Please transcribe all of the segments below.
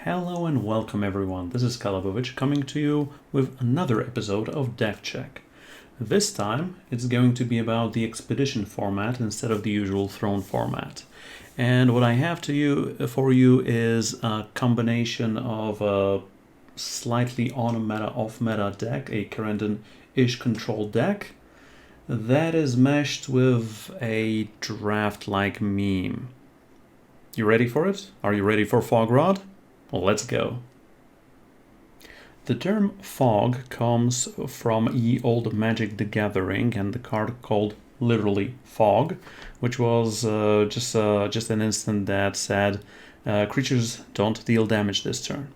Hello and welcome everyone, this is Calebovitsch coming to you with another episode of Deck Check. This time it's going to be about the expedition format instead of the usual throne format. And what I have for you is a combination of a slightly on-meta, off-meta deck, a Karendon-ish control deck, that is meshed with a draft-like meme. You ready for it? Are you ready for FogRod? Well, let's go. The term fog comes from ye old Magic the Gathering and the card called literally Fog, which was just an instant that said creatures don't deal damage this turn.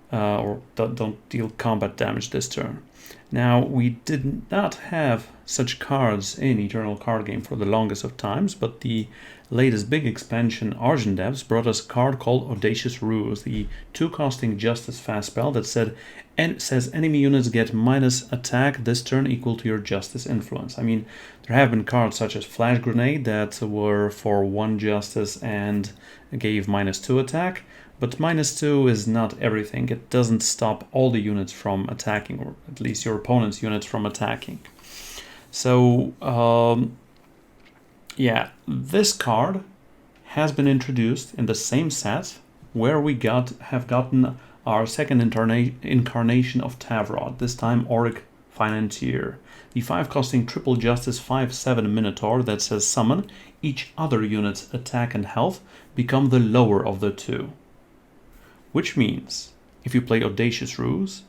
Or don't deal combat damage this turn. Now, we did not have such cards in Eternal Card Game for the longest of times, but the latest big expansion, Argent Depths, brought us a card called Audacious Ruse, the 2-costing Justice fast spell that says enemy units get minus attack this turn equal to your Justice influence. I mean, there have been cards such as Flash Grenade that were for 1 Justice and gave -2 attack, but -2 is not everything. It doesn't stop all the units from attacking, or at least your opponent's units from attacking. So, yeah, this card has been introduced in the same set where we have gotten our second incarnation of Tavrod, this time Auric Financier, the 5-costing triple justice 5/7 Minotaur that says summon each other unit's attack and health become the lower of the two. Which means, if you play Audacious Ruse,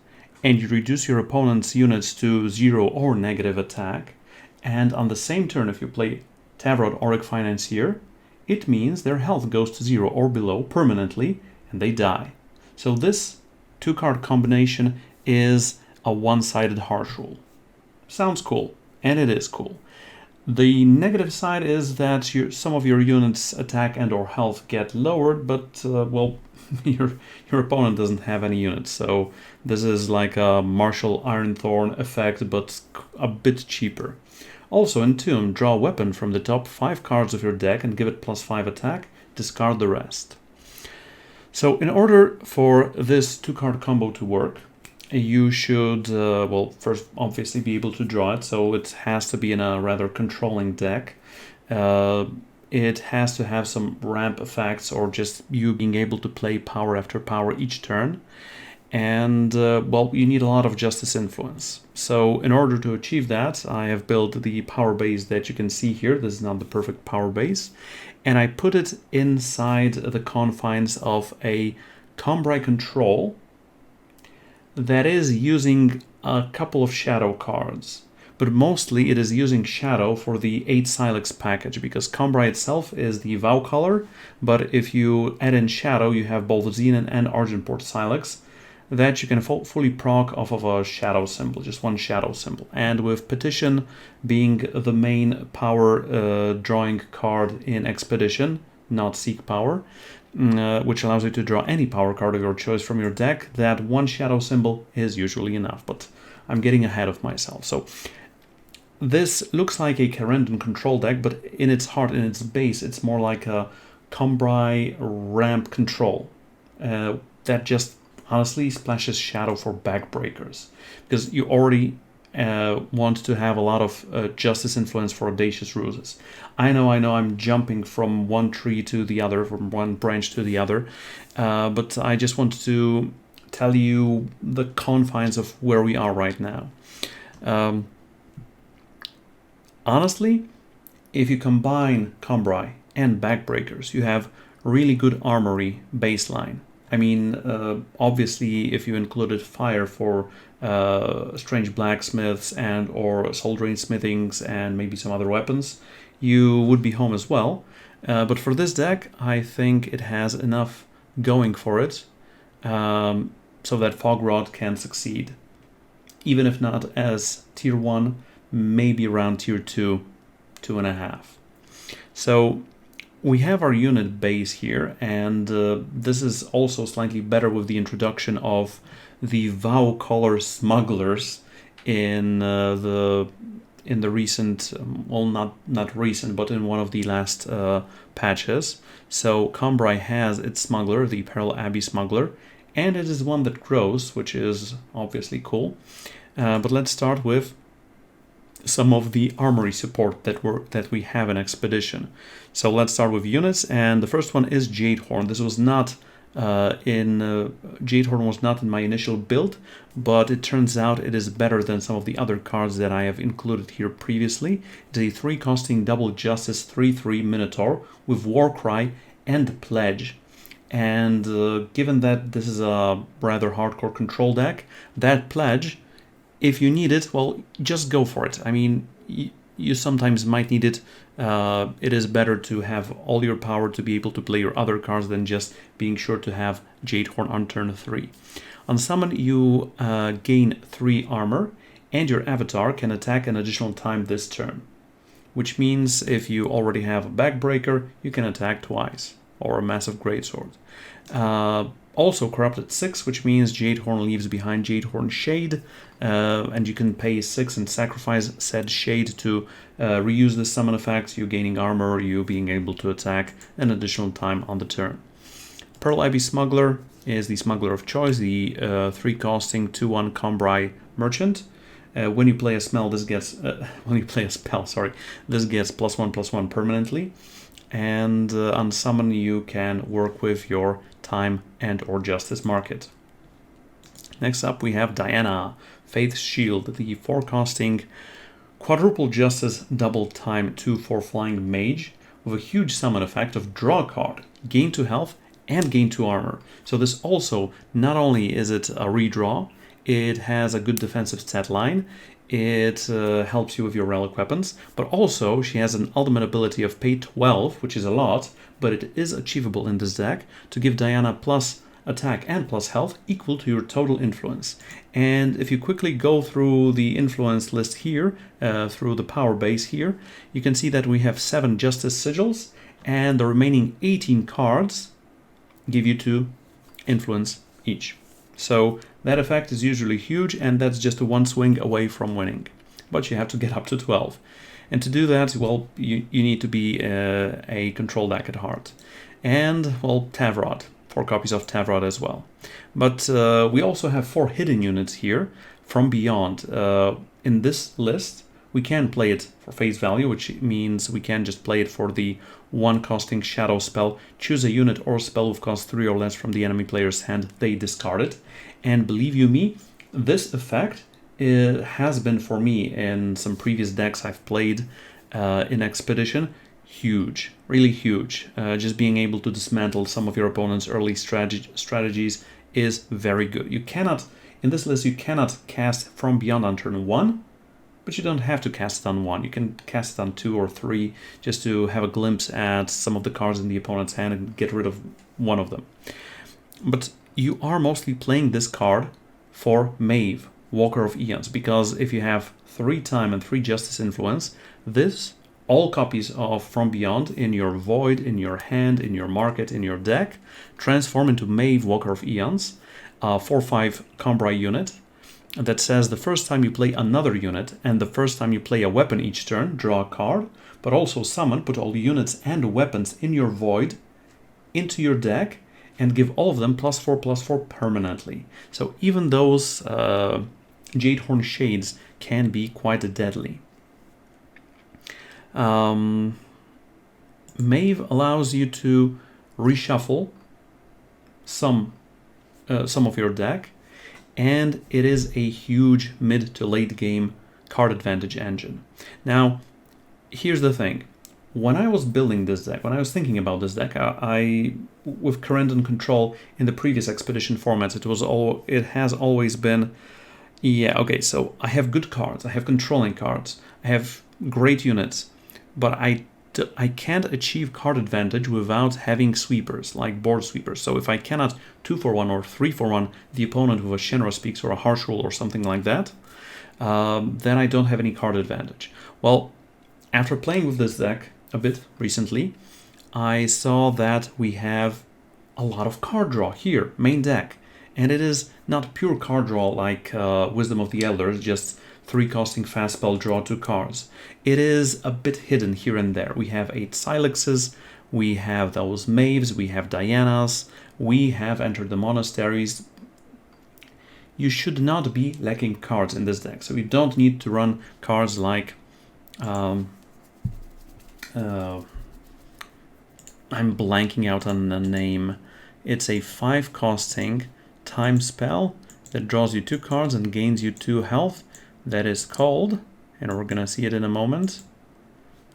and you reduce your opponent's units to 0 or negative attack, and on the same turn if you play Tavrod Auric Financier, it means their health goes to 0 or below permanently, and they die. So this 2-card combination is a one-sided harsh rule. Sounds cool, and it is cool. The negative side is that some of your units' attack and or health get lowered, but, well, your opponent doesn't have any units, so this is like a Marshal Ironthorn effect, but a bit cheaper. Also, Entomb, draw a weapon from the top 5 cards of your deck and give it +5 attack, discard the rest. So in order for this 2-card combo to work, you should, well, first obviously be able to draw it, so it has to be in a rather controlling deck. It has to have some ramp effects or just you being able to play power after power each turn. And, well, you need a lot of Justice influence. So in order to achieve that, I have built the power base that you can see here. This is not the perfect power base. And I put it inside the confines of a Combri control that is using a couple of shadow cards. But mostly it is using Shadow for the 8 Silex package, because Combri itself is the Vow color, but if you add in Shadow, you have both Xenon and Argentport Silex that you can fully proc off of a Shadow symbol, just one Shadow symbol. And with Petition being the main power drawing card in Expedition, not Seek Power, which allows you to draw any power card of your choice from your deck, that one Shadow symbol is usually enough, but I'm getting ahead of myself. So this looks like a Karendon control deck, but in its heart, in its base, it's more like a Combri ramp control that just honestly splashes Shadow for backbreakers, because you already want to have a lot of Justice influence for Audacious Ruses. I know I'm jumping from one tree to the other, from one branch to the other, but I just want to tell you the confines of where we are right now. Honestly, if you combine Combri and Backbreakers, you have really good armory baseline. I mean, obviously, if you included fire for Strange Blacksmiths and or Soul Drain Smithings and maybe some other weapons, you would be home as well. But for this deck, I think it has enough going for it so that FogRod can succeed. Even if not as Tier 1, maybe around Tier 2, 2.5. So we have our unit base here, and this is also slightly better with the introduction of the Vow color smugglers in in the recent, well, not recent, but in one of the last patches. So Cambrai has its smuggler, the Pearl Abbey smuggler, and it is one that grows, which is obviously cool. But let's start with some of the armory support that we have in Expedition. So let's start with units, and the first one is Jadehorn. This was not Jadehorn was not in my initial build, but it turns out it is better than some of the other cards that I have included here previously. It's a 3-costing double justice 3/3 Minotaur with Warcry and Pledge. And given that this is a rather hardcore control deck, that Pledge, if you need it, well, just go for it. I mean, you sometimes might need it. It is better to have all your power to be able to play your other cards than just being sure to have Jadehorn on turn 3. On summon, you gain 3 armor, and your avatar can attack an additional time this turn. Which means if you already have a Backbreaker, you can attack twice, or a Massive Greatsword. Also corrupted 6, which means Jadehorn leaves behind Jadehorn Shade, and you can pay 6 and sacrifice said Shade to reuse the summon effect, you gaining armor, you being able to attack an additional time on the turn. Pearl Abbey Smuggler is the smuggler of choice, the 3-costing 2/1 Cambrai Merchant. When you play a spell, this gets this gets +1/+1 permanently. And on summon, you can work with your time and or justice market. Next up, we have Diana, Faith's Shield, the 4-costing quadruple justice double time 2/4 flying mage with a huge summon effect of draw a card, gain 2 health, and gain 2 armor. So this also, not only is it a redraw, it has a good defensive stat line, it helps you with your relic weapons, but also she has an ultimate ability of pay 12, which is a lot, but it is achievable in this deck to give Diana plus attack and plus health equal to your total influence. And if you quickly go through the influence list here, through the power base here, you can see that we have 7 justice sigils, and the remaining 18 cards give you 2 influence each. So that effect is usually huge, and that's just a 1 swing away from winning. But you have to get up to 12. And to do that, well, you need to be a control deck at heart. And, well, Tavrod. 4 copies of Tavrod as well. But we also have 4 hidden units here from Beyond. In this list, we can play it for face value, which means we can just play it for the 1-costing shadow spell. Choose a unit or spell with cost 3 or less from the enemy player's hand. They discard it. And believe you me, this effect has been for me in some previous decks I've played in Expedition huge, really huge. Just being able to dismantle some of your opponent's early strategies is very good. You cannot, in this list, you cannot cast From Beyond on turn 1, but you don't have to cast it on 1. You can cast it on 2 or 3 just to have a glimpse at some of the cards in the opponent's hand and get rid of one of them. But you are mostly playing this card for Maeve, Walker of Eons, because if you have 3 time and 3 justice influence, all copies of From Beyond in your void, in your hand, in your market, in your deck, transform into Maeve, Walker of Eons, 4/5 Cambrai unit that says the first time you play another unit and the first time you play a weapon each turn, draw a card, but also summon, put all units and weapons in your void into your deck and give all of them +4/+4 permanently. So even those Jadehorn Shades can be quite deadly. Maeve allows you to reshuffle some of your deck, and it is a huge mid to late game card advantage engine. Now, here's the thing. When I was building this deck, when I was thinking about this deck, I with Corendon Control in the previous Expedition formats, it has always been, yeah, okay, so I have good cards, I have controlling cards, I have great units, but I can't achieve card advantage without having sweepers, like board sweepers. So if I cannot 2-for-1 or 3-for-1 the opponent with a Shinra Speaks or a Harsh Rule or something like that, then I don't have any card advantage. Well, after playing with this deck a bit recently, I saw that we have a lot of card draw here, main deck. And it is not pure card draw like Wisdom of the Elders, just 3 costing fast spell, draw 2 cards. It is a bit hidden here and there. We have 8 Silexes, we have those Maves, we have Dianas, we have entered the monasteries. You should not be lacking cards in this deck, so you don't need to run cards like I'm blanking out on the name. It's a 5 costing time spell that draws you 2 cards and gains you 2 health. That is called, and we're gonna see it in a moment,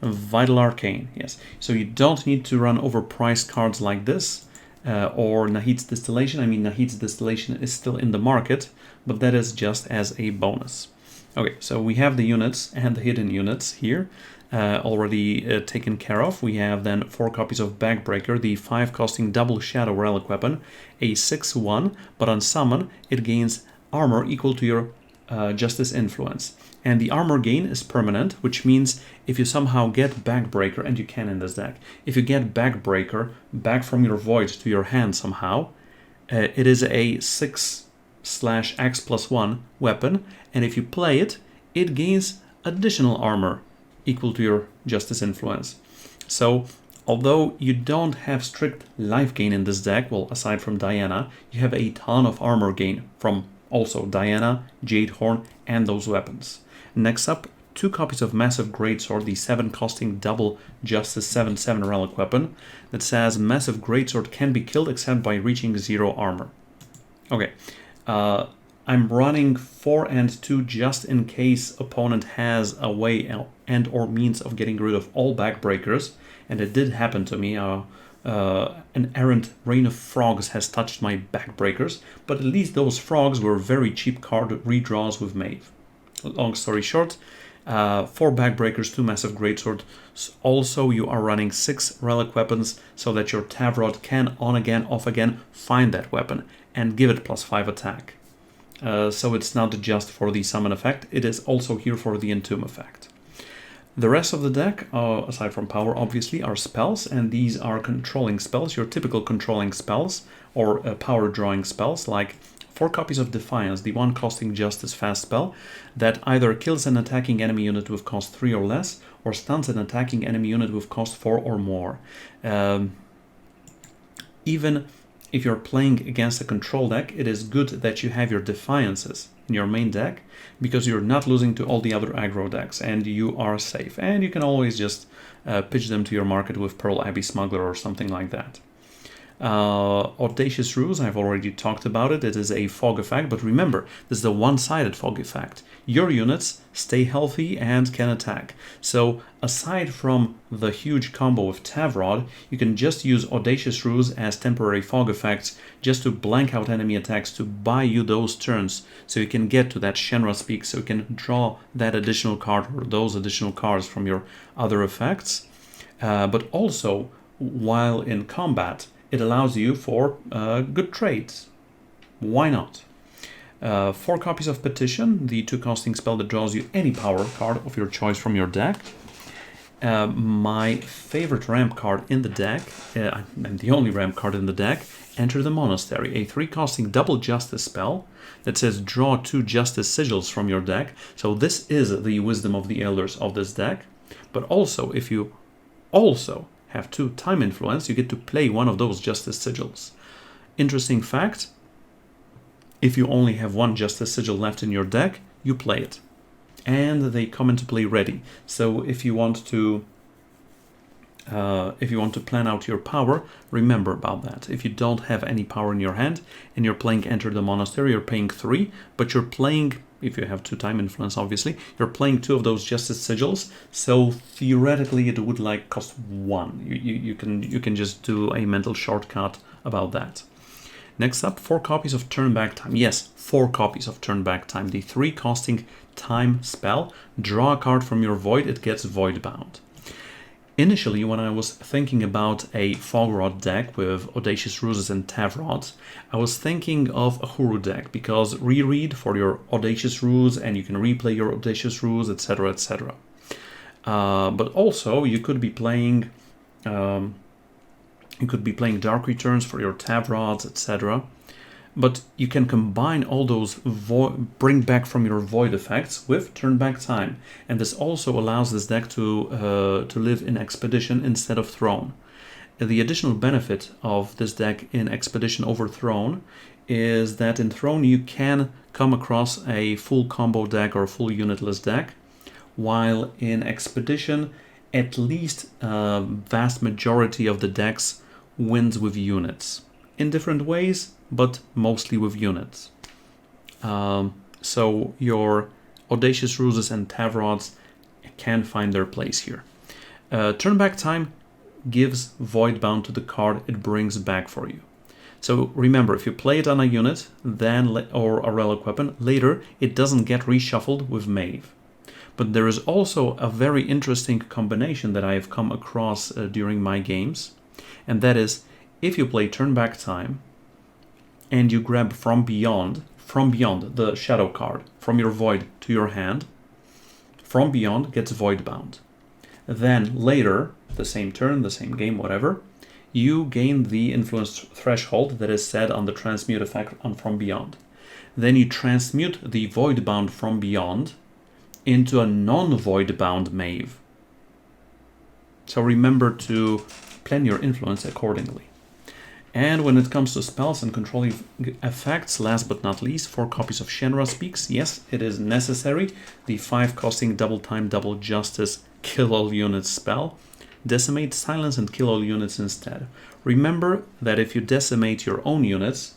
Vital Arcane. Yes, so you don't need to run overpriced cards like this or Nahid's Distillation. I mean, Nahid's Distillation is still in the market, but that is just as a bonus. Okay, so we have the units and the hidden units here already taken care of. We have then 4 copies of Backbreaker, the 5 costing double Shadow Relic weapon, a 6/1, but on summon it gains armor equal to your Justice Influence. And the armor gain is permanent, which means if you somehow get Backbreaker, and you can in this deck, if you get Backbreaker back from your void to your hand somehow, it is a 6/X+1 weapon, and if you play it, it gains additional armor equal to your Justice Influence. So, although you don't have strict life gain in this deck, well, aside from Diana, you have a ton of armor gain from also Diana, Jadehorn, and those weapons. Next up, 2 copies of Massive Greatsword, the 7 costing double Justice 7/7 relic weapon that says Massive Greatsword can be killed except by reaching 0 armor. Okay, I'm running 4 and 2 just in case opponent has a way and or means of getting rid of all Backbreakers, and it did happen to me. An errant Rain of Frogs has touched my Backbreakers, but at least those frogs were very cheap card redraws with Maeve. Long story short, 4 Backbreakers, 2 Massive Greatsword. Also, you are running 6 relic weapons so that your Tavrod can on again, off again, find that weapon and give it +5 attack. So it's not just for the summon effect, it is also here for the entomb effect. The rest of the deck, aside from power obviously, are spells, and these are controlling spells, your typical controlling spells, or power drawing spells, like 4 copies of Defiance, the 1 costing Justice fast spell, that either kills an attacking enemy unit with cost 3 or less, or stuns an attacking enemy unit with cost 4 or more. Even if you're playing against a control deck, it is good that you have your Defiances in your main deck, because you're not losing to all the other aggro decks, and you are safe. And you can always just pitch them to your market with Pearl Abbey Smuggler or something like that. Audacious Ruse, I've already talked about it. It is a fog effect, but remember, this is a one-sided fog effect. Your units stay healthy and can attack. So aside from the huge combo with Tavrod, you can just use Audacious Ruse as temporary fog effects just to blank out enemy attacks to buy you those turns so you can get to that Shenra's Peak, so you can draw that additional card or those additional cards from your other effects. But also, while in combat, it allows you for good trades. Why not? 4 copies of Petition, the 2 costing spell that draws you any power card of your choice from your deck. My favorite ramp card in the deck, and the only ramp card in the deck, Enter the Monastery, a 3 costing double Justice spell that says draw 2 Justice Sigils from your deck. So this is the Wisdom of the Elders of this deck. But also, if you also have 2 time influence, you get to play one of those Justice Sigils. Interesting fact, if you only have 1 Justice Sigil left in your deck, you play it. And they come into play ready. So if you want to plan out your power, remember about that. If you don't have any power in your hand and you're playing Enter the Monastery, you're paying 3, but you're playing, if you have 2 time influence obviously, you're playing 2 of those Justice Sigils, so theoretically it would like cost 1. You can just do a mental shortcut about that. Next up, 4 copies of Turn Back Time. Yes, 4 copies of Turn Back Time. The 3 costing time spell. Draw a card from your void, it gets void bound. Initially, when I was thinking about a FogRod deck with Audacious Ruses and Tavrods, I was thinking of a Huru deck, because reread for your Audacious Ruse and you can replay your Audacious Ruse, etc, etc. But also, you could be playing Dark Returns for your Tavrods, etc. But you can combine all those bring back from your void effects with turn back time, and this also allows this deck to live in Expedition instead of Throne. The additional benefit of this deck in Expedition over Throne is that in Throne you can come across a full combo deck or a full unitless deck, while in Expedition at least a vast majority of the decks wins with units. In different ways, but mostly with units. So your Audacious Ruses and Tavrods can find their place here. Turn back time gives Void Bound to the card it brings back for you. So remember, if you play it on a unit or a relic weapon, later it doesn't get reshuffled with Maeve. But there is also a very interesting combination that I have come across during my games, and that is if you play Turn Back Time and you grab from beyond the shadow card from your void to your hand, from beyond gets Void Bound. Then later, the same turn, the same game, whatever, you gain the influence threshold that is set on the transmute effect on from beyond. Then you transmute the Void Bound from beyond into a non-Void Bound Maeve. So remember to plan your influence accordingly. And when it comes to spells and controlling effects, last but not least, 4 copies of Shenra Speaks. Yes, it is necessary. The 5 costing double time, double justice, kill all units spell. Decimate, silence, and kill all units instead. Remember that if you decimate your own units,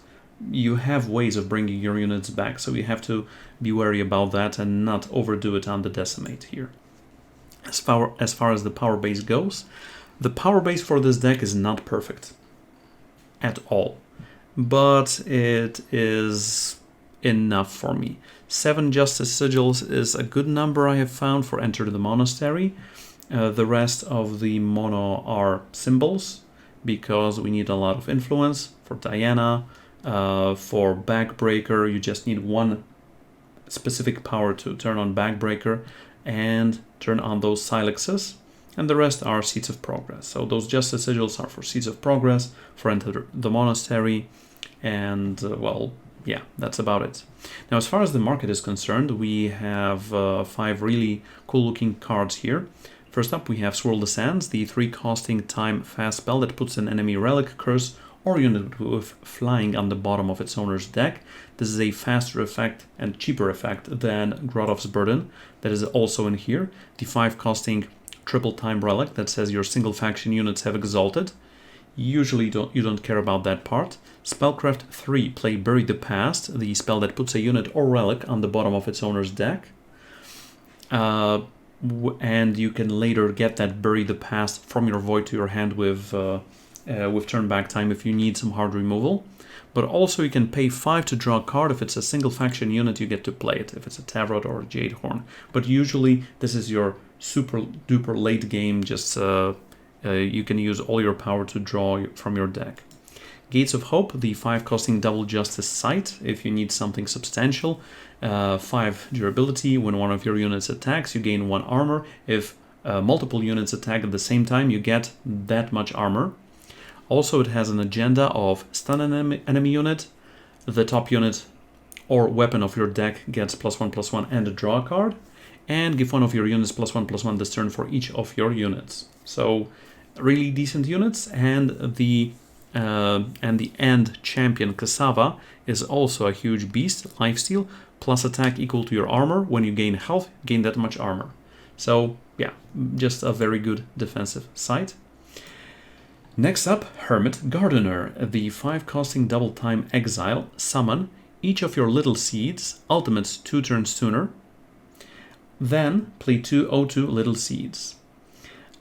you have ways of bringing your units back, so you have to be wary about that and not overdo it on the decimate here. As far as the power base goes, the power base for this deck is not perfect at all, but it is enough for me. 7 Justice Sigils is a good number I have found for Enter the Monastery. The rest of the mono are symbols, because we need a lot of influence. For Diana, for Backbreaker, you just need 1 specific power to turn on Backbreaker and turn on those Silexes, and the rest are Seeds of Progress. So those Justice Sigils are for Seeds of Progress, for Enter the Monastery, and well, yeah, that's about it. Now, as far as the market is concerned, we have 5 really cool looking cards here. First up, we have Swirl the Sands, the 3 costing time fast spell that puts an enemy relic, curse, or unit with flying on the bottom of its owner's deck. This is a faster effect and cheaper effect than Grodov's Burden, that is also in here. The 5 costing triple time relic that says your single faction units have exalted. Usually you don't care about that part. Spellcraft 3, play Bury the Past, the spell that puts a unit or relic on the bottom of its owner's deck. And you can later get that Bury the Past from your void to your hand with turn back time if you need some hard removal. But also you can pay 5 to draw a card. If it's a single faction unit, you get to play it, if it's a Tavrod or a Jadehorn. But usually this is your super duper late game, just you can use all your power to draw from your deck. Gates of Hope, the 5 costing double justice sight, if you need something substantial. 5 durability, when one of your units attacks, you gain 1 armor. If multiple units attack at the same time, you get that much armor. Also, it has an agenda of stun an enemy unit, the top unit or weapon of your deck gets +1/+1 and a draw card, and give one of your units +1/+1 this turn for each of your units. So really decent units, and the end champion Cassava is also a huge beast, lifesteal, plus attack equal to your armor. When you gain health, gain that much armor. So yeah, just a very good defensive site. Next up, Hermit Gardener, the 5 costing double time exile, summon each of your little seeds, ultimates 2 turns sooner, then play 2 O2 little seeds.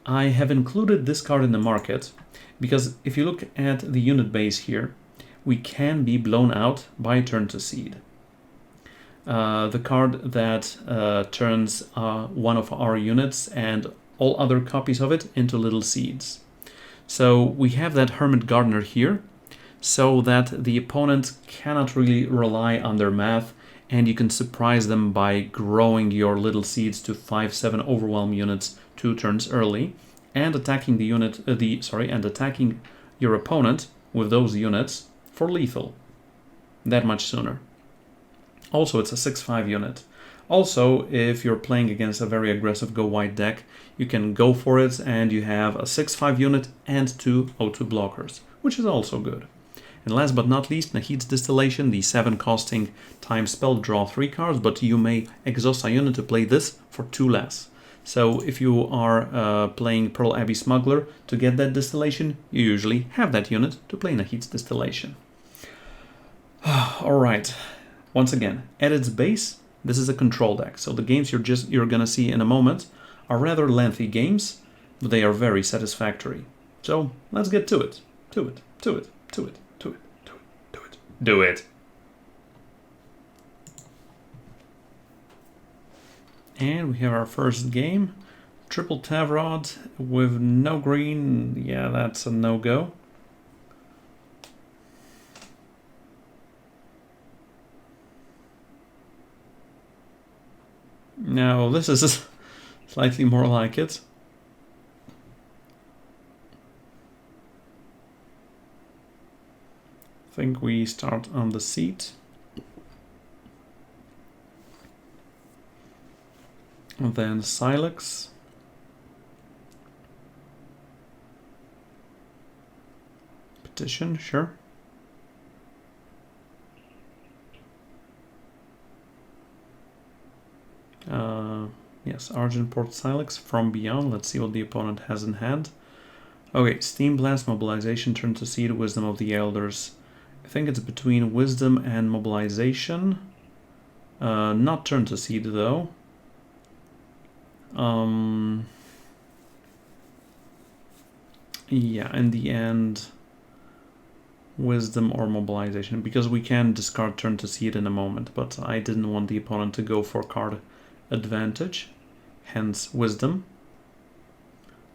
I have included this card in the market because if you look at the unit base here, we can be blown out by turn to seed. The card that turns one of our units and all other copies of it into little seeds. So we have that Hermit Gardener here, so that the opponent cannot really rely on their math, and you can surprise them by growing your little seeds to 5/7 overwhelm units 2 turns early, and attacking the unit, attacking your opponent with those units for lethal. that much sooner. Also, it's a 6/5 unit. Also, if you're playing against a very aggressive go white deck, you can go for it and you have a 6/5 unit and 2 O2 blockers, which is also good. And last but not least, Nahid's Distillation, the 7 costing time spell, draw 3 cards, but you may exhaust a unit to play this for 2 less. So if you are playing Pearl Abbey Smuggler to get that Distillation, you usually have that unit to play Nahid's Distillation. Alright, once again, at its base, this is a control deck. So the games you're gonna see in a moment are rather lengthy games, but they are very satisfactory. So let's get to it. Do it. And we have our first game. Triple Tavrod with no green. Yeah, that's a no-go. Now, this is slightly more like it. I think we start on the seat. And then Silex. Petition, sure. Yes, Argenport Silex from Beyond. Let's see what the opponent has in hand. Okay, Steam Blast, Mobilization, turn to seed, Wisdom of the Elders. I think it's between Wisdom and Mobilization. Not turn to seed though. Yeah, in the end, Wisdom or Mobilization, because we can discard turn to seed in a moment, but I didn't want the opponent to go for card advantage, hence Wisdom.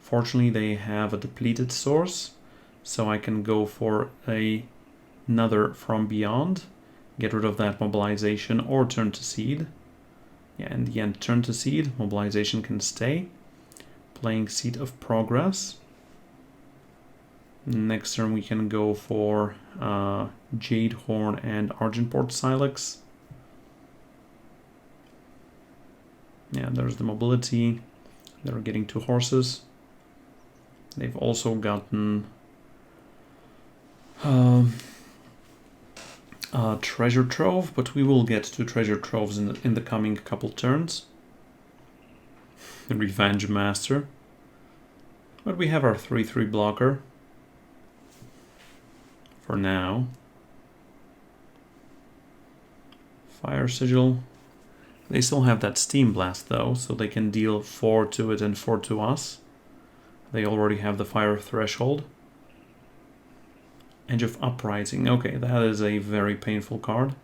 Fortunately, they have a depleted source, so I can go for another From Beyond, get rid of that Mobilization or turn to seed. Yeah, in the end, turn to seed, Mobilization can stay. Playing Seat of Progress. Next turn we can go for Jade Horn and Argenport Silex. Yeah, there's the mobility. They're getting 2 horses. They've also gotten Treasure Trove, but we will get to Treasure Troves in the coming couple turns. The Revenge Master. But we have our 3/3 blocker. For now. Fire Sigil. They still have that Steam Blast though, so they can deal 4 to it and 4 to us. They already have the Fire Threshold. Edge of Uprising. Okay, that is a very painful card.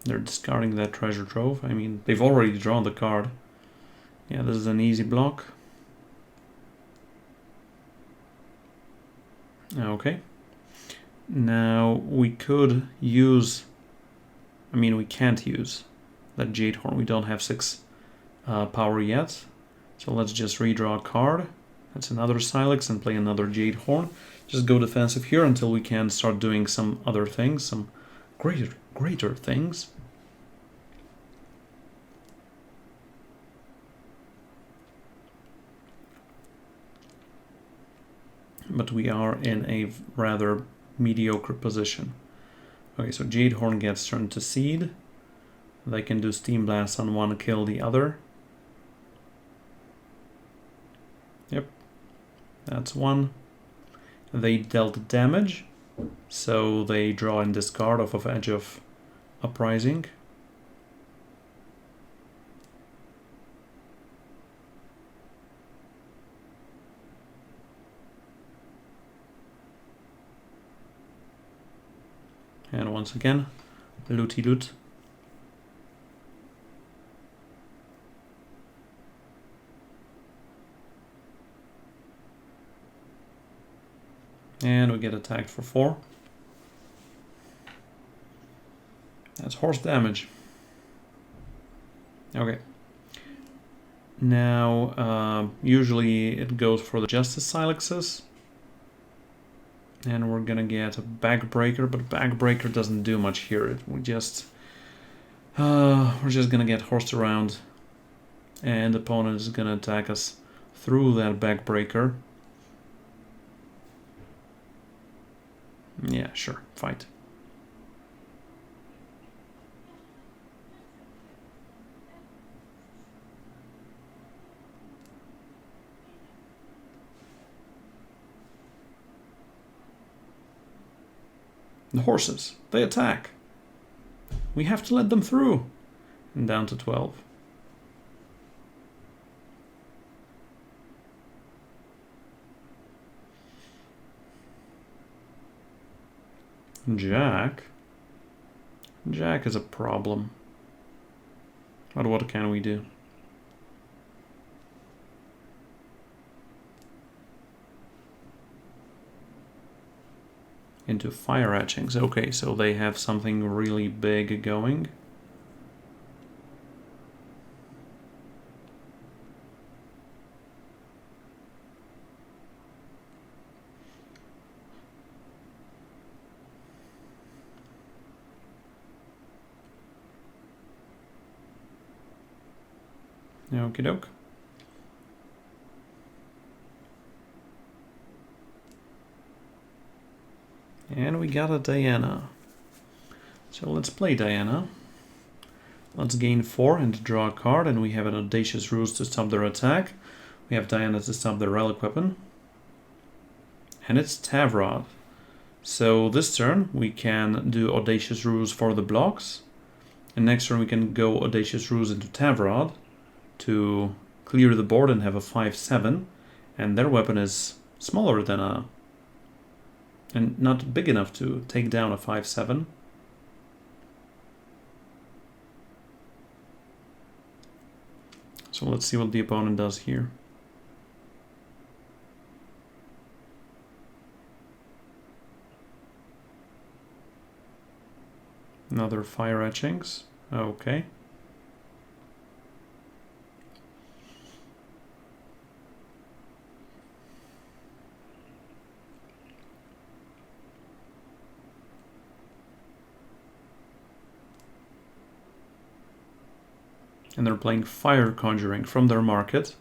They're discarding that Treasure Trove. I mean, they've already drawn the card. Yeah, this is an easy block. Okay. Now, we could use... I mean, we can't use that Jade Horn. We don't have 6 power yet. So let's just redraw a card. That's another Silex and play another Jade Horn. Just go defensive here until we can start doing some other things, some greater things. But we are in a rather mediocre position. Okay, so Jade Horn gets turned to seed. They can do Steam Blast on one, kill the other. Yep, that's one. They dealt damage, so they draw and discard off of Edge of Uprising. And once again, looty loot. And we get attacked for 4. That's horse damage. Okay. Now, usually it goes for the Justice Silexes. And we're gonna get a Backbreaker, but Backbreaker doesn't do much here. We're just gonna get horsed around. And the opponent is gonna attack us through that Backbreaker. Yeah, sure, fight. The horses, they attack. We have to let them through. And down to 12. Jack. Jack is a problem. But what can we do? Into fire etchings. Okay, so they have something really big going. Okie doke. And we got a Diana. So let's play Diana. Let's gain 4 and draw a card, and we have an Audacious Ruse to stop their attack. We have Diana to stop their relic weapon. And it's Tavrod. So this turn we can do Audacious Ruse for the blocks. And next turn we can go Audacious Ruse into Tavrod to clear the board and have a 5/7. And their weapon is smaller than a... and not big enough to take down a 5/7. So let's see what the opponent does here. Another fire etchings. Okay. And they're playing Fire Conjuring from their market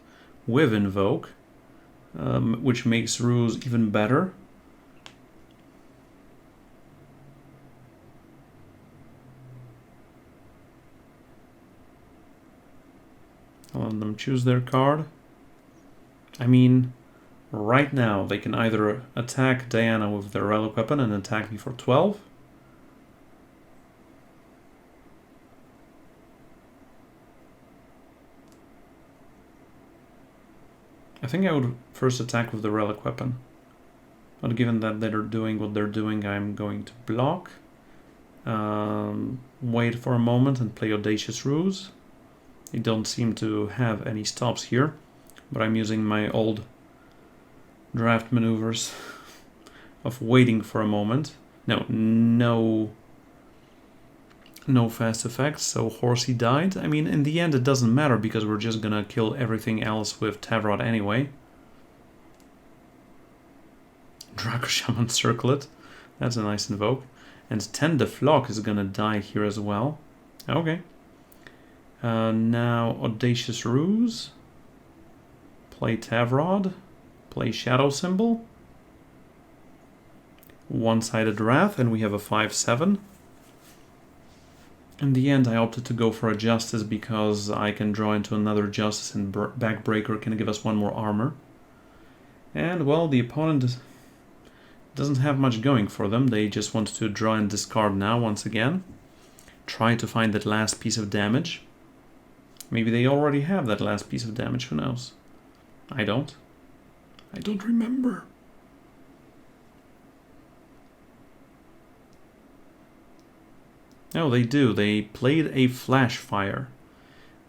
with Invoke, which makes Ruse even better. I'll let them choose their card. I mean, right now they can either attack Diana with their relic weapon and attack me for 12. I think I would first attack with the relic weapon. But given that they're doing what they're doing, I'm going to block. Wait for a moment and play Audacious Ruse. They don't seem to have any stops here, but I'm using my old draft maneuvers of waiting for a moment. No fast effects, so Horsey died. I mean, in the end it doesn't matter because we're just gonna kill everything else with Tavrod anyway. Draco Shaman Circlet. That's a nice invoke. And Ten de Flock is gonna die here as well. Okay. Now Audacious Ruse. Play Tavrod. Play Shadow Symbol. One-sided Wrath, and we have a 5/7. In the end, I opted to go for a Justice because I can draw into another Justice and Backbreaker can give us one more armor. And, well, the opponent doesn't have much going for them. They just want to draw and discard now once again. Try to find that last piece of damage. Maybe they already have that last piece of damage, who knows? I don't. I don't remember. No, they do. They played a Flash Fire.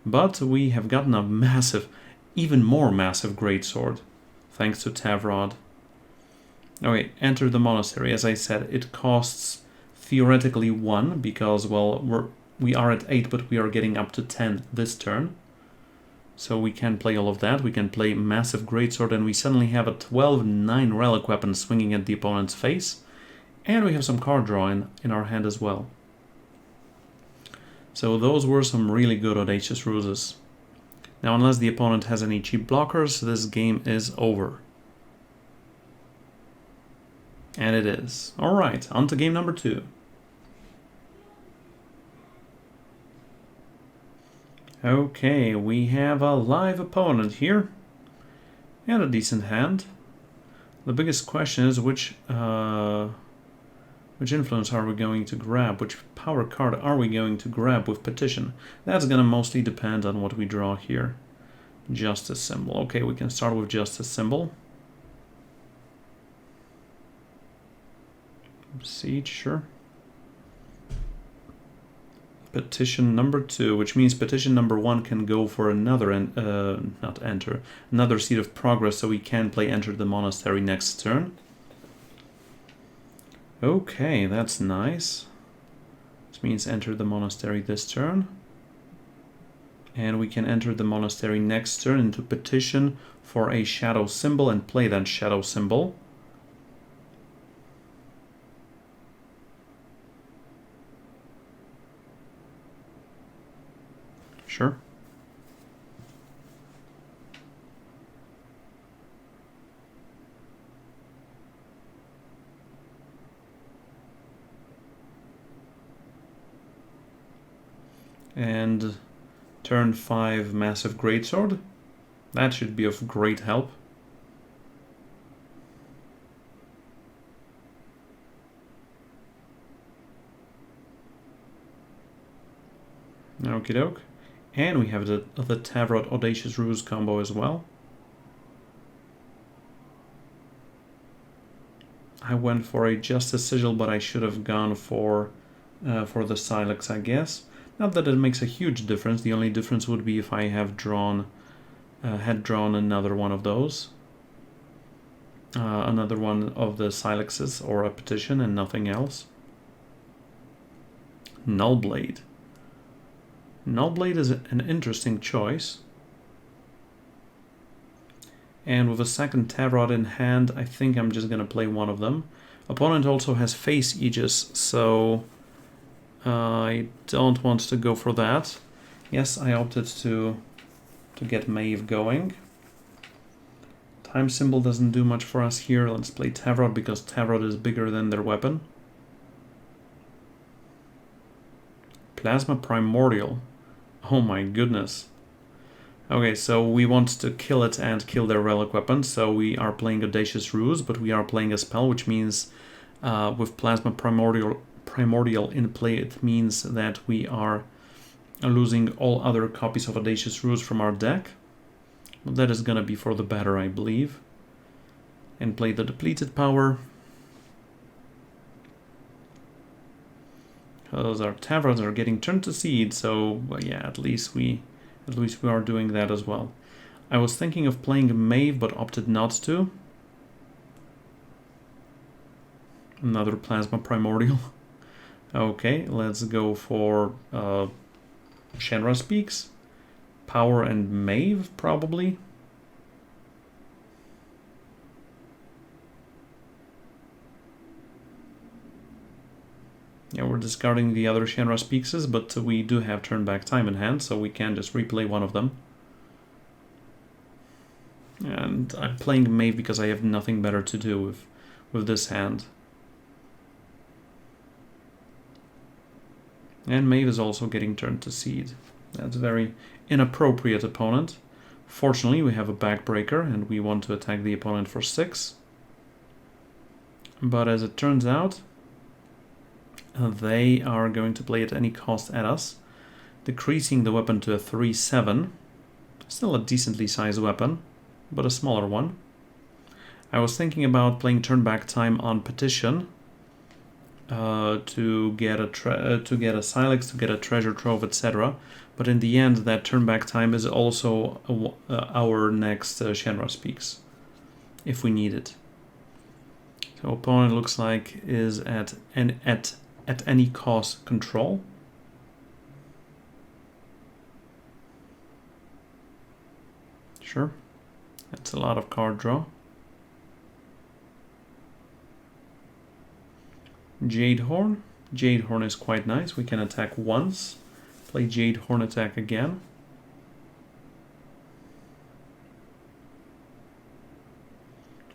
But we have gotten a massive, even more massive Greatsword, thanks to Tavrod. Okay, enter the monastery. As I said, it costs theoretically 1, because, well, we are at 8, but we are getting up to 10 this turn. So we can play all of that. We can play Massive Greatsword, and we suddenly have a 12-9 relic weapon swinging at the opponent's face. And we have some card draw in our hand as well. So those were some really good Audacious Ruses. Now, unless the opponent has any cheap blockers, this game is over. And it is. Alright, on to game number 2. Okay, we have a live opponent here. And a decent hand. The biggest question is which influence are we going to grab? Which power card are we going to grab with Petition? That's gonna mostly depend on what we draw here. Justice Symbol. Okay, we can start with Justice Symbol. Siege, sure. Petition number 2, which means petition number 1 can go for another, another Seat of Progress, so we can play Enter the Monastery next turn. Okay, that's nice. This means Enter the Monastery this turn. And we can enter the Monastery next turn into petition for a Shadow Symbol and play that Shadow Symbol. Sure. And turn 5 Massive Greatsword. That should be of great help. Okie doke. And we have the Tavrod Audacious Ruse combo as well. I went for a Justice Sigil, but I should have gone for the Silex, I guess. Not that it makes a huge difference. The only difference would be if I have drawn, had drawn another one of those. Another one of the Silexes or a petition and nothing else. Nullblade. Nullblade is an interesting choice. And with a second Tavrod in hand, I think I'm just going to play one of them. Opponent also has Face Aegis, so I don't want to go for that. Yes, I opted to get Maeve going. Time Symbol doesn't do much for us here. Let's play Tavrod because Tavrod is bigger than their weapon. Plasma Primordial. Oh my goodness. Okay, so we want to kill it and kill their relic weapon, so we are playing Audacious Ruse, but we are playing a spell, which means with Plasma Primordial in play, it means that we are losing all other copies of Audacious Ruse from our deck. But that is going to be for the better, I believe. And play the depleted power. Because our Tavrods are getting turned to seed, so well, yeah, at least we are doing that as well. I was thinking of playing Maeve, but opted not to. Another Plasma Primordial. Okay, let's go for Shenra Speaks. Power and Maeve, probably. Yeah, we're discarding the other Shenra Speakses, but we do have turn back time in hand, so we can just replay one of them. And I'm playing Maeve because I have nothing better to do with this hand. And Maeve is also getting turned to seed. That's a very inappropriate opponent. Fortunately, we have a backbreaker, and we want to attack the opponent for 6. But as it turns out, they are going to play at any cost at us, decreasing the weapon to a 3/7. Still a decently sized weapon, but a smaller one. I was thinking about playing turn back time on Petition to get a Silex, to get a treasure trove, etc. But in the end, that turn back time is also our next Shenra Speaks, if we need it. So opponent looks like is at any cost control. Sure. That's a lot of card draw. Jadehorn. Jadehorn is quite nice. We can attack once. Play Jadehorn attack again.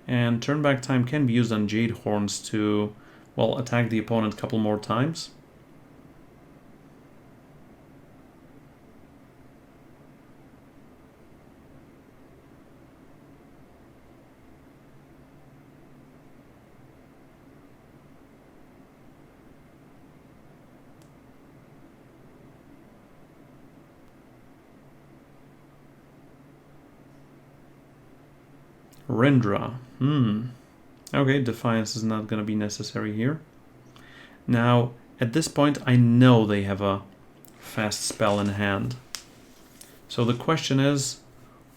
And turn back time can be used on Jadehorns to, well, attack the opponent a couple more times. Rindra. Okay, Defiance is not going to be necessary here. Now, at this point, I know they have a fast spell in hand. So the question is,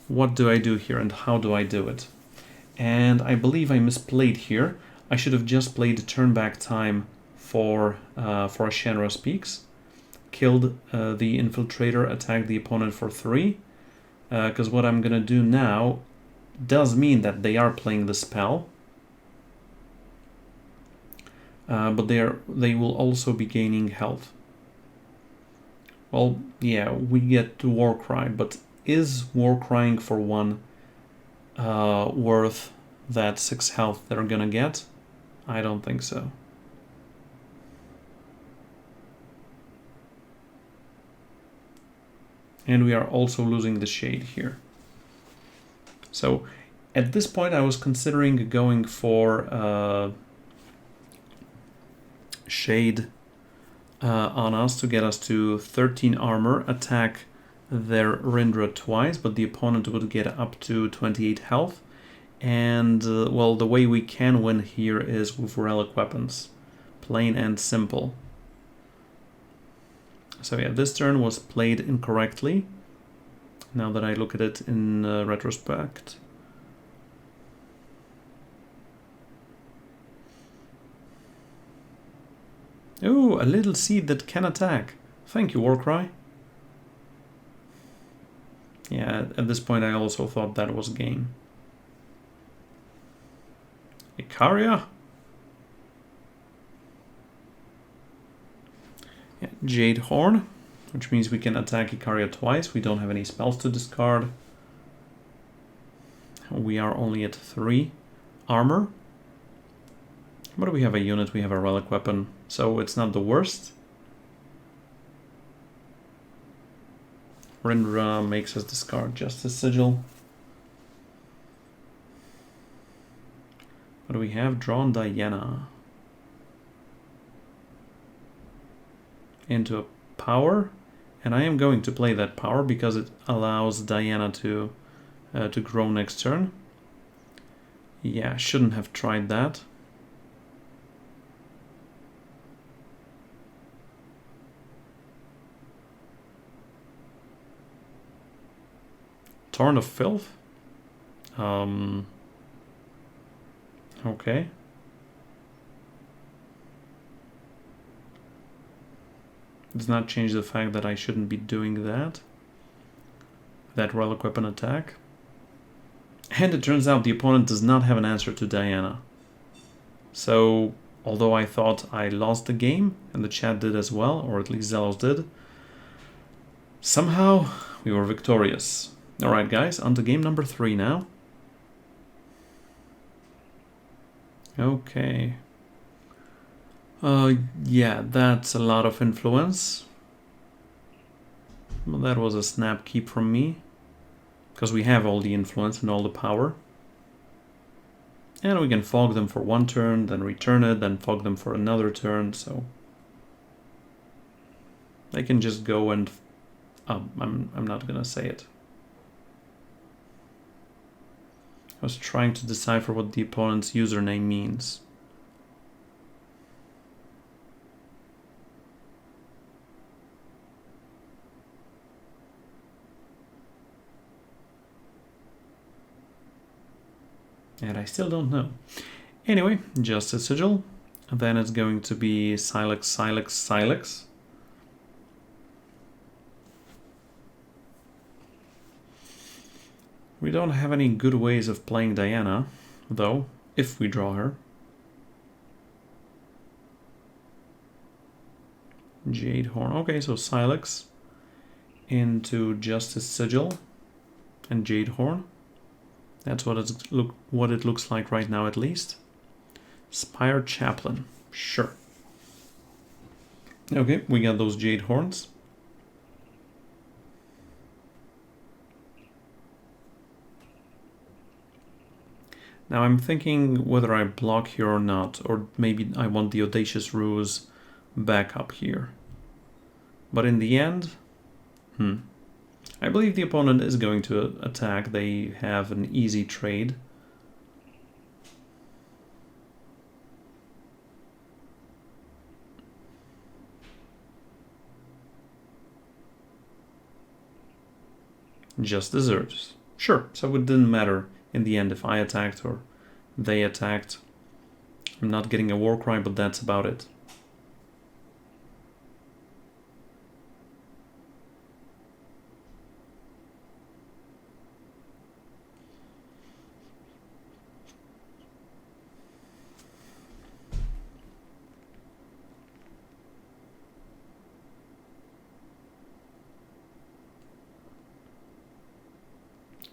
what do I do here and how do I do it? And I believe I misplayed here. I should have just played turn back time for Shenra's Peaks. Killed the Infiltrator, attacked the opponent for 3. Because what I'm going to do now does mean that they are playing the spell, but they will also be gaining health. Well, yeah, we get to Warcry, but is Warcrying for 1 worth that 6 health they're gonna get? I don't think so. And we are also losing the Shade here. So at this point I was considering going for Shade on us to get us to 13 armor, attack their Rindra twice, but the opponent would get up to 28 health. And well, the way we can win here is with relic weapons. Plain and simple. So yeah, this turn was played incorrectly. Now that I look at it in retrospect. Oh, a little seed that can attack. Thank you, Warcry. Yeah, at this point I also thought that was game. Icaria? Yeah, Jadehorn, which means we can attack Icaria twice. We don't have any spells to discard. We are only at 3 armor. But we have a unit, we have a relic weapon, so it's not the worst. Rindra makes us discard Justice Sigil. What do we have? Drawn Diana. Into a power, and I am going to play that power because it allows Diana to grow next turn. Yeah, shouldn't have tried that. Torn of Filth? Okay. Does not change the fact that I shouldn't be doing that. That relic weapon attack. And it turns out the opponent does not have an answer to Diana. So, although I thought I lost the game, and the chat did as well, or at least Zelos did, somehow we were victorious. Alright guys, on to game number 3 now. Okay. Yeah, that's a lot of influence. Well, that was a snap keep from me. Because we have all the influence and all the power. And we can fog them for 1 turn, then return it, then fog them for another turn, so... they can just go and... I'm not gonna say it. I was trying to decipher what the opponent's username means. And I still don't know. Anyway, Justice Sigil. Then it's going to be Silex, Silex, Silex. We don't have any good ways of playing Diana, though, if we draw her. Jade Horn. Okay, so Silex into Justice Sigil and Jade Horn. That's what it looks like right now, at least. Spire Chaplain. Sure. Okay, we got those Jade Horns. Now I'm thinking whether I block here or not, or maybe I want the Audacious Ruse back up here. But in the end, I believe the opponent is going to attack. They have an easy trade. Just deserves. Sure, so it didn't matter in the end if I attacked or they attacked. I'm not getting a war cry, but that's about it.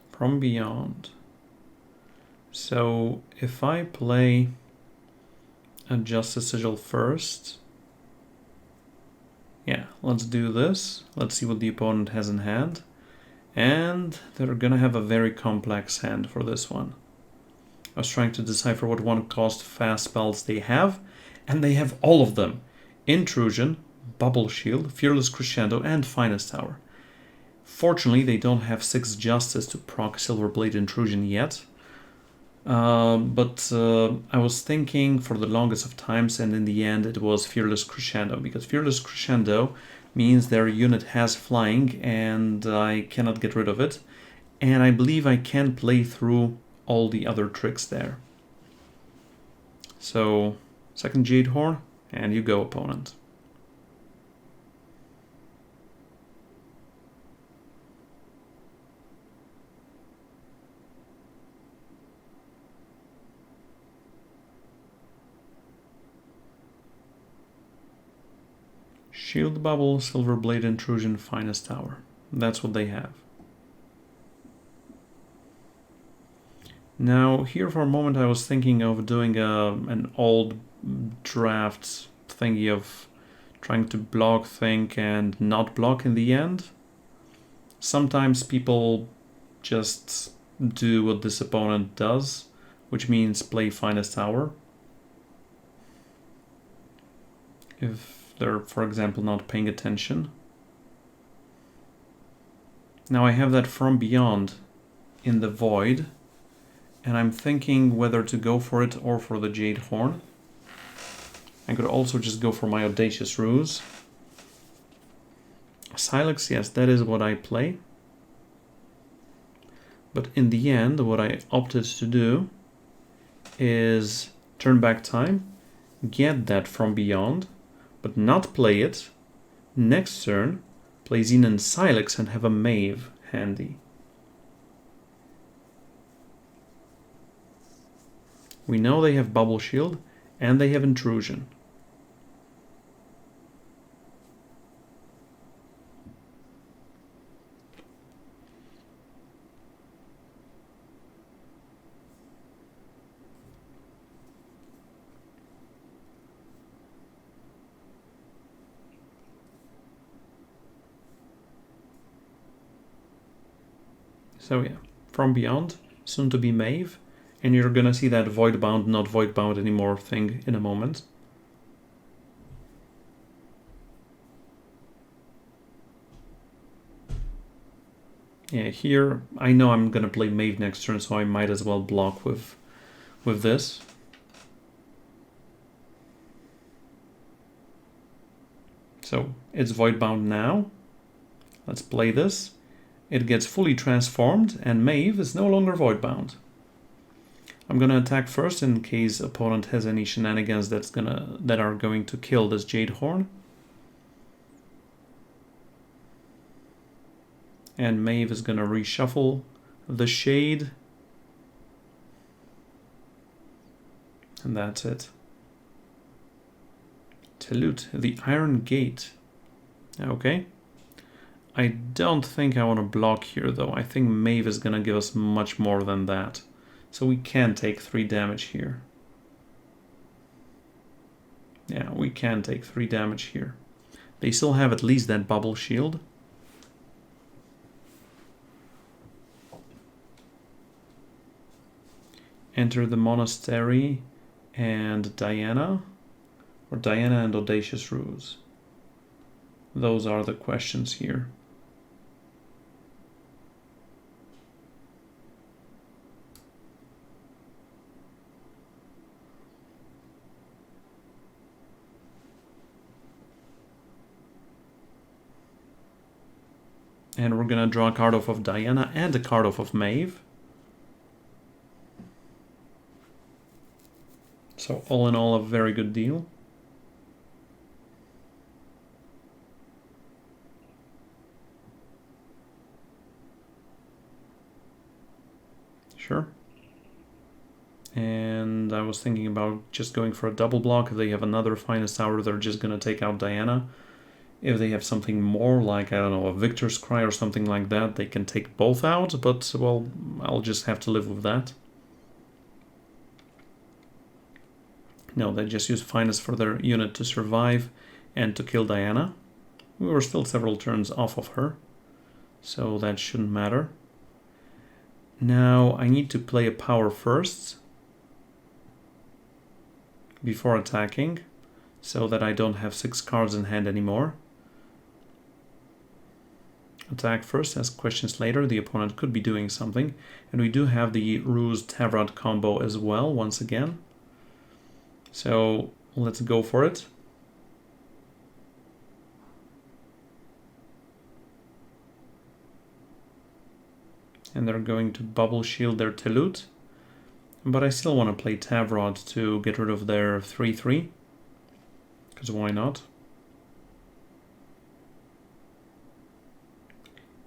From Beyond. So if I play a Justice Sigil first, yeah, let's do this. Let's see what the opponent has in hand. And they're gonna have a very complex hand for this one. I was trying to decipher what one-cost fast spells they have, and they have all of them. Intrusion, Bubble Shield, Fearless Crescendo, and Finest Hour. Fortunately, they don't have 6 Justice to proc Silverblade Intrusion yet. But I was thinking for the longest of times, and in the end it was Fearless Crescendo, because Fearless Crescendo means their unit has flying and I cannot get rid of it. And I believe I can play through all the other tricks there. So, second Jade Horn, and you go, opponent. Shield Bubble, Silverblade Intrusion, Finest Hour. That's what they have. Now, here for a moment I was thinking of doing an old draft thingy of trying to block, think, and not block in the end. Sometimes people just do what this opponent does, which means play Finest Hour. If they're, for example, not paying attention. Now I have that From Beyond in the Void, and I'm thinking whether to go for it or for the Jade Horn. I could also just go for my Audacious Ruse. Silex, yes, that is what I play. But in the end, what I opted to do is turn back time, get that From Beyond, but not play it. Next turn, play Xenon Silex and have a Maeve handy. We know they have Bubble Shield and they have Intrusion. So yeah, From Beyond, soon to be Maeve, and you're gonna see that Voidbound, not Voidbound anymore thing in a moment. Yeah, here I know I'm gonna play Maeve next turn, so I might as well block with this. So it's Voidbound now. Let's play this. It gets fully transformed, and Maeve is no longer Voidbound. I'm gonna attack first in case opponent has any shenanigans that are going to kill this Jade Horn. And Maeve is gonna reshuffle the Shade. And that's it. Talut, the Iron Gate. Okay. I don't think I want to block here though. I think Maeve is going to give us much more than that. So we can take 3 damage here. Yeah, we can take 3 damage here. They still have at least that bubble shield. Enter the monastery and Diana. Or Diana and Audacious Ruse. Those are the questions here. And we're gonna draw a card off of Diana and a card off of Maeve. So all in all, a very good deal. Sure. And I was thinking about just going for a double block. If they have another Finest Hour, they're just gonna take out Diana. If they have something more like, I don't know, a Victor's Cry or something like that, they can take both out, but, well, I'll just have to live with that. No, they just use Finest for their unit to survive and to kill Diana. We were still several turns off of her, so that shouldn't matter. Now, I need to play a power first before attacking, so that I don't have 6 cards in hand anymore. Attack first, ask questions later. The opponent could be doing something. And we do have the Ruse Tavrod combo as well, once again. So let's go for it. And they're going to bubble shield their Talut. But I still want to play Tavrod to get rid of their 3/3. Because why not?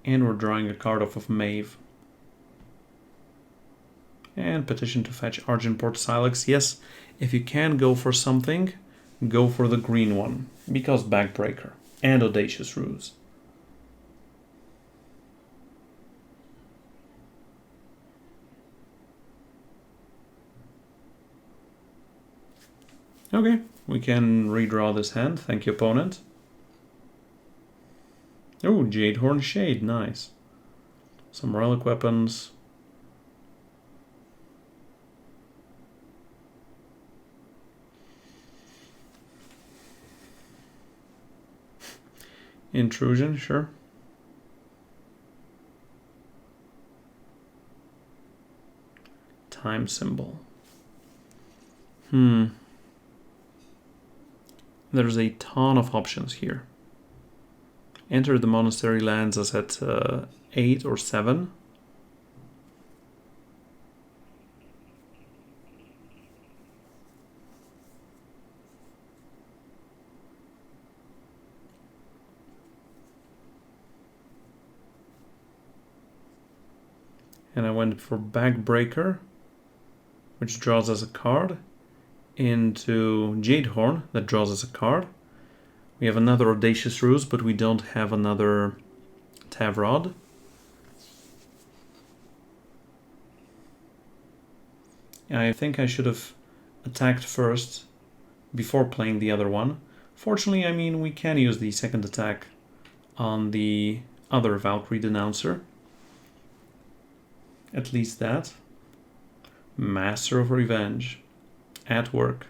And we're drawing a card off of Maeve. And petition to fetch Argenport Silex. Yes, if you can go for something, go for the green one. Because Backbreaker and Audacious Ruse. Okay, we can redraw this hand. Thank you, opponent. Oh, Jadehorn Shade, nice. Some relic weapons. Intrusion, sure. Time symbol. There's a ton of options here. Enter the monastery lands as at 8 or 7. And I went for Backbreaker, which draws us a card, into Jadehorn, that draws us a card. We have another Audacious Ruse, but we don't have another Tavrod. I think I should have attacked first before playing the other one. Fortunately, I mean, we can use the second attack on the other Valkyrie Denouncer. At least that. Master of Revenge. At work.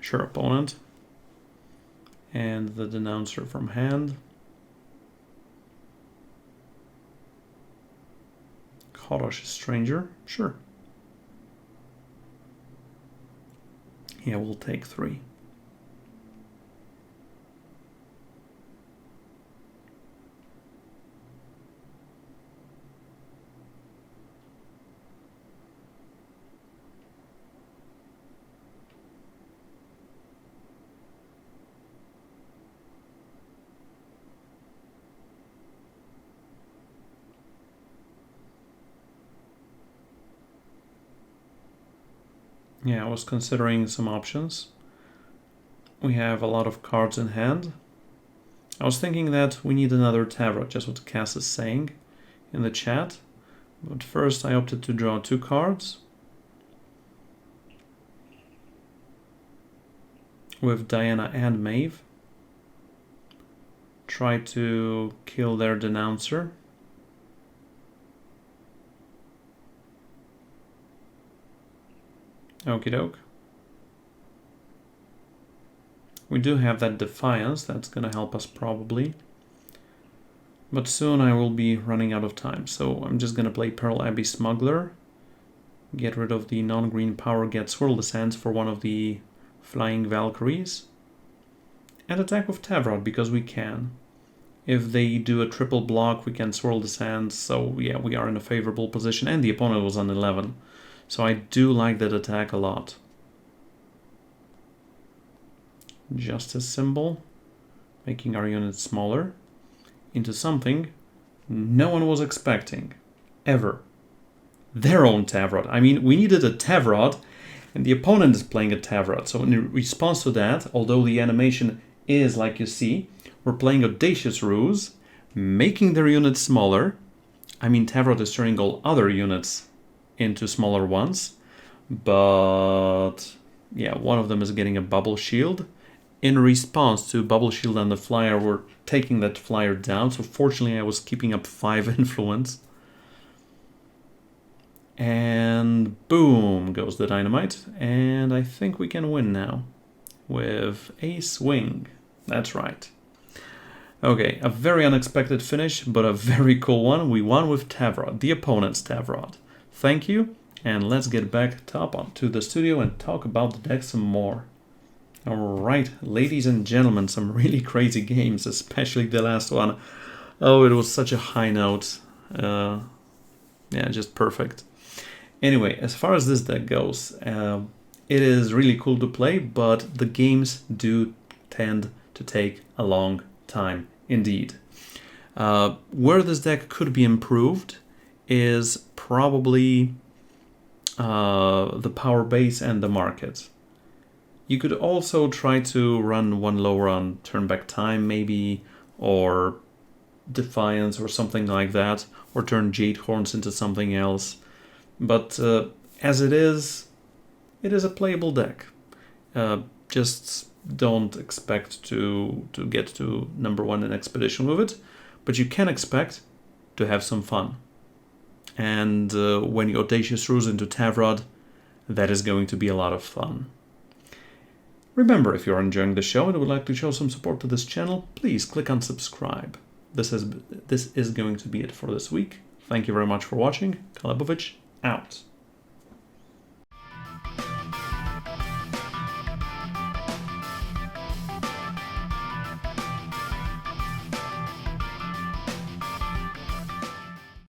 Sure, opponent. And the Denouncer from hand. Korosh Stranger. Sure. Yeah, we'll take 3. Yeah, I was considering some options. We have a lot of cards in hand. I was thinking that we need another Tavrod, just what Cass is saying in the chat. But first I opted to draw 2 cards. With Diana and Maeve. Try to kill their Denouncer. Okie doke. We do have that Defiance, that's gonna help us probably. But soon I will be running out of time, so I'm just gonna play Pearl Abbey Smuggler. Get rid of the non-green power, get Swirl the Sands for one of the Flying Valkyries. And attack with Tavrod, because we can. If they do a triple block, we can Swirl the Sands, so yeah, we are in a favorable position, and the opponent was on 11. So I do like that attack a lot. Justice symbol, making our unit smaller, into something no one was expecting, ever. Their own Tavrod. I mean, we needed a Tavrod, and the opponent is playing a Tavrod. So in response to that, although the animation is like you see, we're playing Audacious Ruse, making their units smaller. I mean, Tavrod is turning all other units into smaller ones, but yeah, one of them is getting a bubble shield. In response to bubble shield and the flyer, we're taking that flyer down, so fortunately I was keeping up 5 influence. And boom goes the dynamite, and I think we can win now with a swing. That's right. Okay, a very unexpected finish, but a very cool one. We won with Tavrod, the opponent's Tavrod. Thank you, and let's get back to the studio and talk about the deck some more. Alright, ladies and gentlemen, some really crazy games, especially the last one. Oh, it was such a high note. Yeah, just perfect. Anyway, as far as this deck goes, it is really cool to play, but the games do tend to take a long time indeed. Where this deck could be improved is probably the power base and the market. You could also try to run one lower on turn back time maybe, or Defiance or something like that, or turn Jade Horns into something else. But as it is a playable deck. Just don't expect to get to #1 in Expedition with it, but you can expect to have some fun. And when you Audacious Ruse into Tavrod, that is going to be a lot of fun. Remember, if you're enjoying the show and would like to show some support to this channel, please click on subscribe. This is going to be it for this week. Thank you very much for watching. Calebovitsch out.